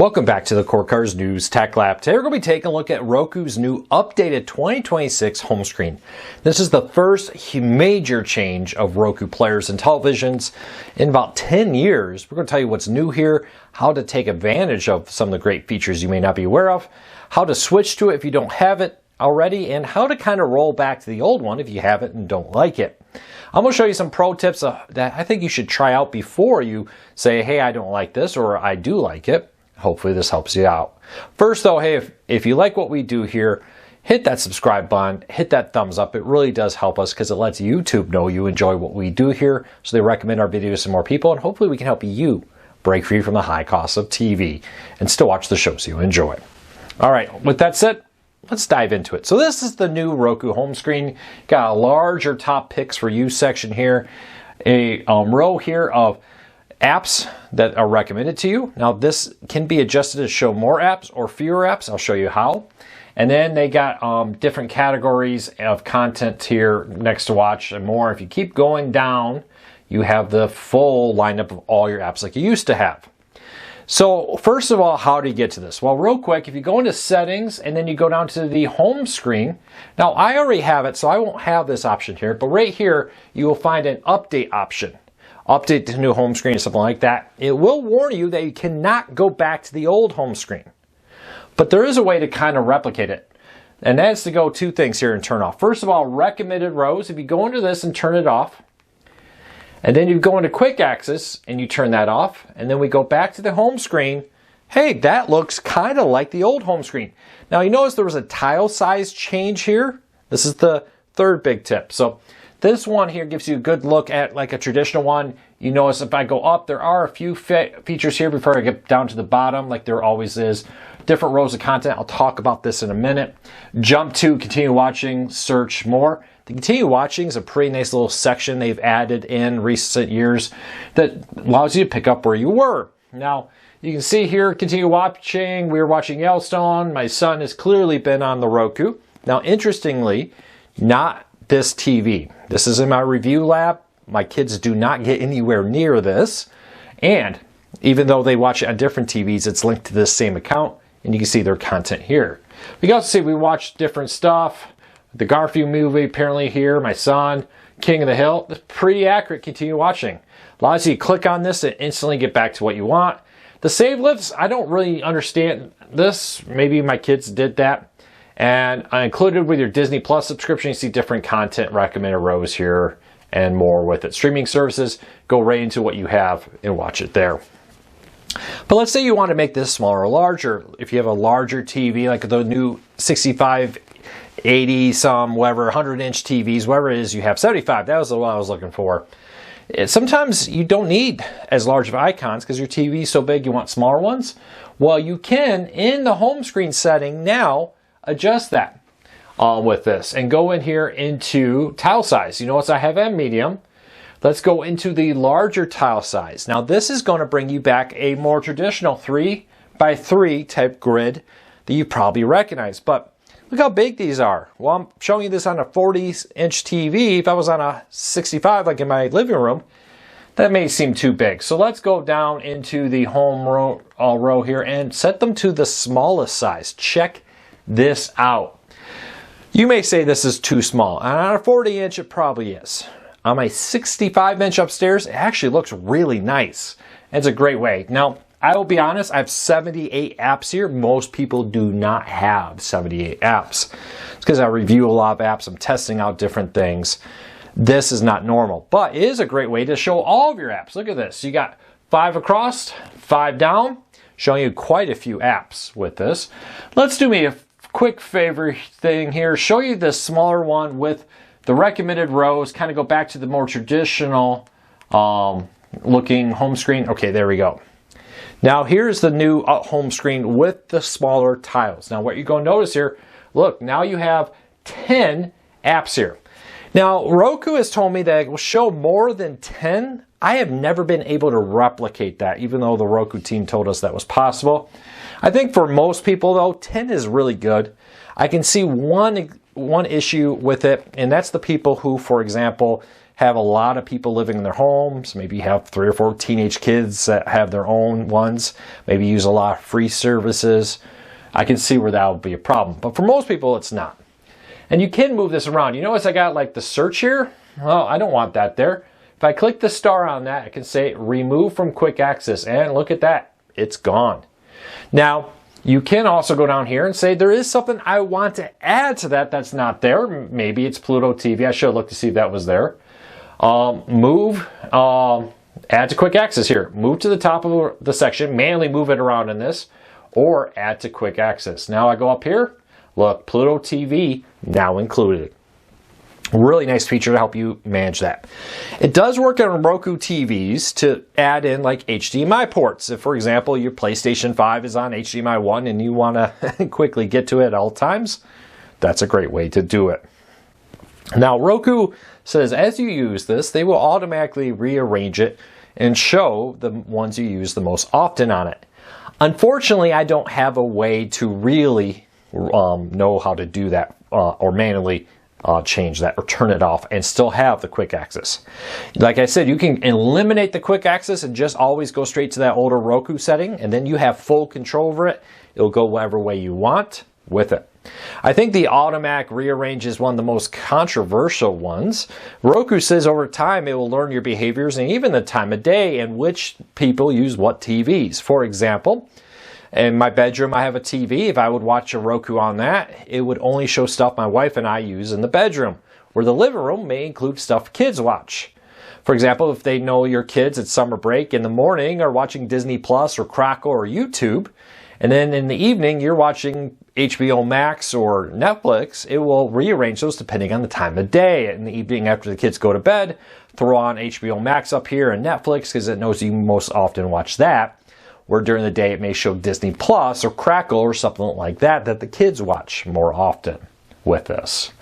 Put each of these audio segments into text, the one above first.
Welcome back to the Core Cars News Tech Lab. Today we're going to be taking a look at Roku's new updated 2026 home screen. This is the first major change of Roku players and televisions in about 10 years. We're going to tell you what's new here, how to take advantage of some of the great features you may not be aware of, how to switch to it if you don't have it already, and how to kind of roll back to the old one if you have it and don't like it. I'm going to show you some pro tips that I think you should try out before you say, hey, I don't like this, or I do like it. Hopefully this helps you out. First though, hey, if you like what we do here, hit that subscribe button, hit that thumbs up. It really does help us because it lets YouTube know you enjoy what we do here, so they recommend our videos to more people, and hopefully we can help you break free from the high cost of TV and still watch the shows you enjoy. All right, with that said, let's dive into it. So this is the new Roku home screen. Got a larger top picks for you section here, a row here of apps that are recommended to you. Now this can be adjusted to show more apps or fewer apps. I'll show you how. And then they got different categories of content here next to watch and more. If you keep going down, you have the full lineup of all your apps like you used to have. So first of all, how do you get to this? Well, real quick, if you go into settings and then you go down to the home screen. Now I already have it, so I won't have this option here, but right here you will find an update option. Update to new home screen or something like that. It will warn you that you cannot go back to the old home screen. But there is a way to kind of replicate it. And that's to go two things here and turn off. First of all, recommended rows. If you go into this and turn it off, and then you go into quick access and you turn that off, and then we go back to the home screen. Hey, that looks kind of like the old home screen. Now you notice there was a tile size change here. This is the third big tip. So this one here gives you a good look at like a traditional one. You notice if I go up, there are a few features here before I get down to the bottom, like there always is. Different rows of content. I'll talk about this in a minute. Jump to continue watching, search more. The continue watching is a pretty nice little section they've added in recent years that allows you to pick up where you were. Now, you can see here, continue watching. We were watching Yellowstone. My son has clearly been on the Roku. Now, interestingly, not this TV. This is in my review lab. My kids do not get anywhere near this. And even though they watch it on different TVs, it's linked to this same account, and you can see their content here. We can also see we watch different stuff. The Garfield movie apparently here, my son, King of the Hill. It's pretty accurate. Continue watching. Allows you to click on this and instantly get back to what you want. The save lists, I don't really understand this. Maybe my kids did that. And included with your Disney Plus subscription, you see different content recommended rows here and more with it. Streaming services, go right into what you have and watch it there. But let's say you want to make this smaller or larger. If you have a larger TV, like the new 65, 80, some, whatever, 100-inch TVs, whatever it is you have, 75, that was the one I was looking for. Sometimes you don't need as large of icons because your TV is so big you want smaller ones. Well, you can, in the home screen setting now, adjust that with this and go in here into tile size. You notice I have a medium. Let's go into the larger tile size. Now this is going to bring you back a more traditional 3x3 type grid that you probably recognize. But look how big these are. Well, I'm showing you this on a 40-inch TV. If I was on a 65 like in my living room, that may seem too big. So let's go down into the home row here and set them to the smallest size. Check this out. You may say this is too small. On a 40-inch, it probably is. On my 65-inch upstairs, it actually looks really nice. It's a great way. Now, I will be honest, I have 78 apps here. Most people do not have 78 apps. It's because I review a lot of apps. I'm testing out different things. This is not normal, but it is a great way to show all of your apps. Look at this. You got 5 across, 5 down, showing you quite a few apps with this. Let's do me a quick favor thing here. Show you the smaller one with the recommended rows. Kind of go back to the more traditional looking home screen. Okay, there we go. Now here's the new home screen with the smaller tiles. Now what you're going to notice here, look, now you have 10 apps here. Now Roku has told me that it will show more than 10. I have never been able to replicate that, even though the Roku team told us that was possible. I think for most people though, 10 is really good. I can see one issue with it, and that's the people who, for example, have a lot of people living in their homes. Maybe you have 3 or 4 teenage kids that have their own ones. Maybe use a lot of free services. I can see where that would be a problem. But for most people, it's not. And you can move this around. You notice I got like the search here. Well, I don't want that there. If I click the star on that, I can say remove from quick access. And look at that. It's gone. Now, you can also go down here and say there is something I want to add to that that's not there. Maybe it's Pluto TV. I should have looked to see if that was there. Add to quick access here. Move to the top of the section, manually move it around in this, or add to quick access. Now I go up here, look, Pluto TV now included. Really nice feature to help you manage that. It does work on Roku TVs to add in like HDMI ports. If, for example, your PlayStation 5 is on HDMI 1 and you want to quickly get to it at all times, that's a great way to do it. Now, Roku says as you use this, they will automatically rearrange it and show the ones you use the most often on it. Unfortunately, I don't have a way to really know how to do that or manually change that or turn it off and still have the quick access. Like I said, you can eliminate the quick access and just always go straight to that older Roku setting, and then you have full control over it. It'll go whatever way you want with it. I think the automatic rearrange is one of the most controversial ones. Roku says over time it will learn your behaviors and even the time of day and which people use what TVs. For example, in my bedroom, I have a TV. If I would watch a Roku on that, it would only show stuff my wife and I use in the bedroom, where the living room may include stuff kids watch. For example, if they know your kids at summer break in the morning are watching Disney Plus or Roku or YouTube, and then in the evening you're watching HBO Max or Netflix, it will rearrange those depending on the time of day. In the evening after the kids go to bed, throw on HBO Max up here and Netflix because it knows you most often watch that. Where during the day it may show Disney Plus or Crackle or something like that the kids watch more often with this.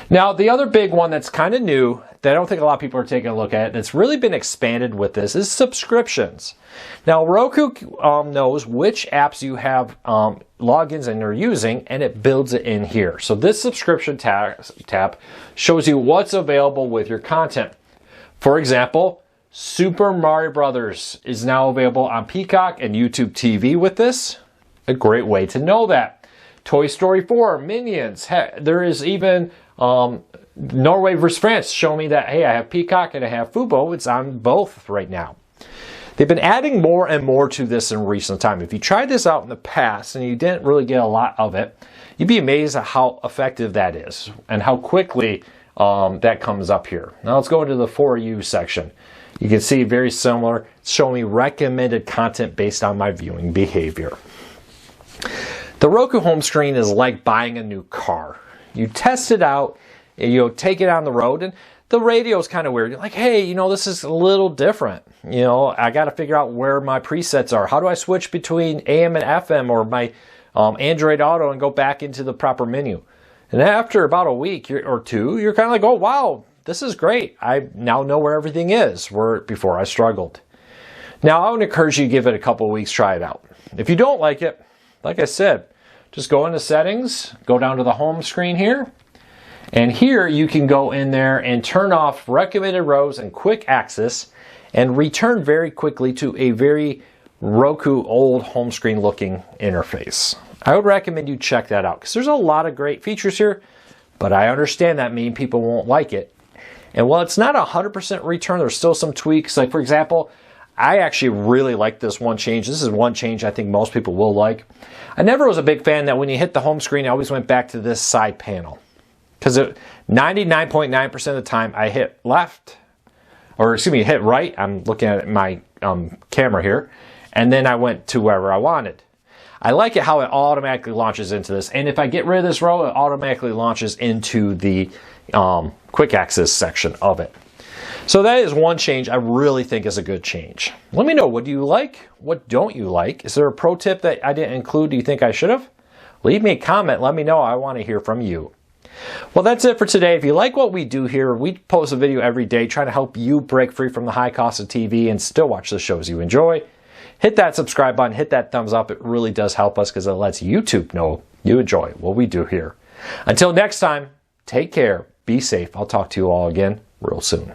Now, the other big one that's kind of new that I don't think a lot of people are taking a look at that's really been expanded with this is subscriptions. Now, Roku knows which apps you have logins and you're using, and it builds it in here. So this subscription tab shows you what's available with your content. For example, Super Mario Brothers is now available on Peacock and YouTube TV with this. A great way to know that. Toy Story 4, Minions. There is even Norway vs. France showing me that, hey, I have Peacock and I have Fubo. It's on both right now. They've been adding more and more to this in recent time. If you tried this out in the past and you didn't really get a lot of it, you'd be amazed at how effective that is and how quickly that comes up here. Now let's go into the For You section. You can see very similar. It's showing me recommended content based on my viewing behavior. The Roku home screen is like buying a new car. You test it out, and you take it on the road, and the radio is kind of weird. You're like, hey, this is a little different. I got to figure out where my presets are. How do I switch between AM and FM or my Android Auto and go back into the proper menu? And after about a week or two, you're kind of like, oh, wow. This is great. I now know where everything is, where before I struggled. Now, I would encourage you to give it a couple of weeks, try it out. If you don't like it, like I said, just go into settings, go down to the home screen here, and here you can go in there and turn off recommended rows and quick access and return very quickly to a very Roku old home screen looking interface. I would recommend you check that out because there's a lot of great features here, but I understand that mean people won't like it. And while it's not 100% return, there's still some tweaks. Like, for example, I actually really like this one change. This is one change I think most people will like. I never was a big fan that when you hit the home screen, I always went back to this side panel. Because 99.9% of the time, I hit hit right. I'm looking at my camera here. And then I went to wherever I wanted. I like it how it automatically launches into this. And if I get rid of this row, it automatically launches into the quick access section of it. So that is one change I really think is a good change. Let me know, what do you like? What don't you like? Is there a pro tip that I didn't include? Do you think I should have? Leave me a comment. Let me know. I want to hear from you. Well, that's it for today. If you like what we do here, we post a video every day trying to help you break free from the high cost of TV and still watch the shows you enjoy. Hit that subscribe button, hit that thumbs up. It really does help us because it lets YouTube know you enjoy what we do here. Until next time, take care, be safe. I'll talk to you all again real soon.